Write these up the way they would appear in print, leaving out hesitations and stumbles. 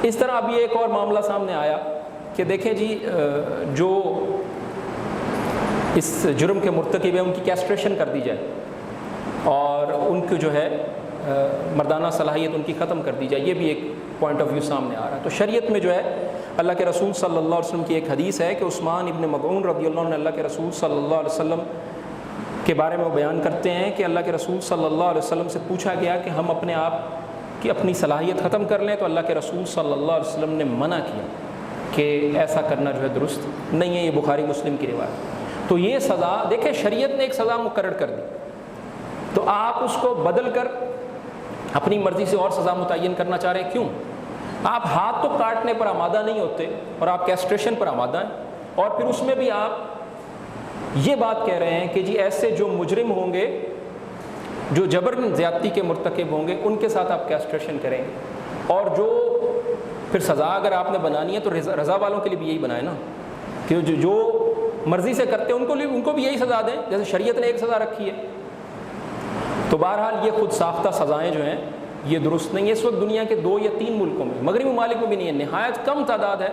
اس طرح ابھی ایک اور معاملہ سامنے آیا کہ دیکھیں جی جو اس جرم کے مرتکب ہیں ان کی کیسٹریشن کر دی جائے اور ان کی جو ہے مردانہ صلاحیت ان کی ختم کر دی جائے، یہ بھی ایک پوائنٹ آف ویو سامنے آ رہا ہے۔ تو شریعت میں جو ہے اللہ کے رسول صلی اللہ علیہ وسلم کی ایک حدیث ہے کہ عثمان ابن مظعون رضی اللہ عنہ اللہ کے رسول صلی اللہ علیہ وسلم کے بارے میں وہ بیان کرتے ہیں کہ اللہ کے رسول صلی اللہ علیہ وسلم سے پوچھا گیا کہ ہم اپنے آپ کی اپنی صلاحیت ختم کر لیں، تو اللہ کے رسول صلی اللہ علیہ وسلم نے منع کیا کہ ایسا کرنا جو ہے درست نہیں ہے، یہ بخاری مسلم کی روایت۔ تو یہ سزا دیکھیں شریعت نے ایک سزا مقرر کر دی، تو آپ اس کو بدل کر اپنی مرضی سے اور سزا متعین کرنا چاہ رہے ہیں، کیوں؟ آپ ہاتھ تو کاٹنے پر آمادہ نہیں ہوتے اور آپ کیسٹریشن پر آمادہ ہیں، اور پھر اس میں بھی آپ یہ بات کہہ رہے ہیں کہ جی ایسے جو مجرم ہوں گے، جو جبر زیادتی کے مرتکب ہوں گے، ان کے ساتھ آپ کیسٹریشن کریں گے، اور جو پھر سزا اگر آپ نے بنانی ہے تو رضا والوں کے لیے بھی یہی بنائے نا کہ جو مرضی سے کرتے ہیں ان کو بھی یہی سزا دیں جیسے شریعت نے ایک سزا رکھی ہے۔ تو بہرحال یہ خود ساختہ سزائیں جو ہیں یہ درست نہیں ہے۔ اس وقت دنیا کے 2 یا 3 ملکوں میں، مغربی ممالک میں بھی نہیں ہے، نہایت کم تعداد ہے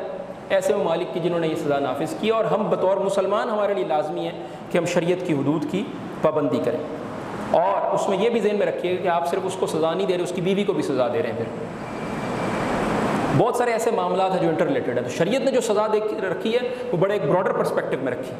ایسے ممالک کی جنہوں نے یہ سزا نافذ کی، اور ہم بطور مسلمان ہمارے لیے لازمی ہے کہ ہم شریعت کی حدود کی پابندی کریں، اور اس میں یہ بھی ذہن میں رکھیے کہ آپ صرف اس کو سزا نہیں دے رہے، اس کی بیوی کو بھی سزا دے رہے ہیں۔ پھر بہت سارے ایسے معاملات ہیں جو انٹر ریلیٹڈ ہیں، تو شریعت نے جو سزا رکھی ہے وہ بڑے ایک براڈر پرسپیکٹو میں رکھی ہے۔